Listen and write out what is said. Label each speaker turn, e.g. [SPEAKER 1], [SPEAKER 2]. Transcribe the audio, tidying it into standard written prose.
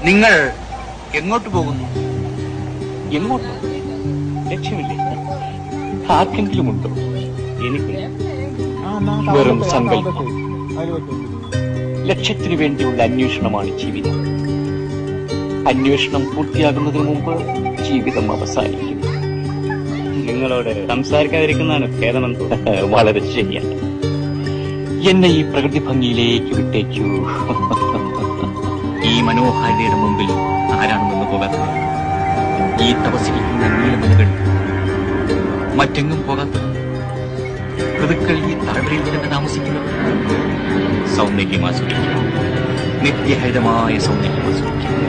[SPEAKER 1] നിങ്ങൾ എങ്ങോട്ട് പോകുന്നു?
[SPEAKER 2] എങ്ങോട്ടോ? ലക്ഷ്യമില്ലേ? ആർക്കെങ്കിലും ഉണ്ടോ? എനിക്കില്ല. വെറും സങ്കല്പം. ലക്ഷ്യത്തിനു വേണ്ടിയുള്ള അന്വേഷണമാണ് ജീവിതം. അന്വേഷണം പൂർത്തിയാകുന്നതിന് മുമ്പ് ജീവിതം അവസാനിക്കും.
[SPEAKER 3] നിങ്ങളോട് സംസാരിക്കാതിരിക്കുന്നതാണ് ഭേദമെന്ന് തോന്നുന്നു.
[SPEAKER 2] വളരെ ശരിയാണ്. എന്നെ ഈ പ്രകൃതി ഭംഗിയിലേക്ക് വിട്ടേക്കൂ.
[SPEAKER 1] ഈ മനോഹാരിതയുടെ മുമ്പിൽ ആരാണ് നിന്ന് പോകാത്തത്? ഈ തപസ്സിരിക്കുന്ന നീലമലകൾ മറ്റെങ്ങും പോകാത്തത്? ഋതുക്കൾ ഈ താഴ്വരയിൽ തന്നെ താമസിക്കുന്നത്? സൗന്ദര്യം ആസ്വദിക്കുക, നിത്യഹരിതമായ സൗന്ദര്യം ആസ്വദിക്കുക.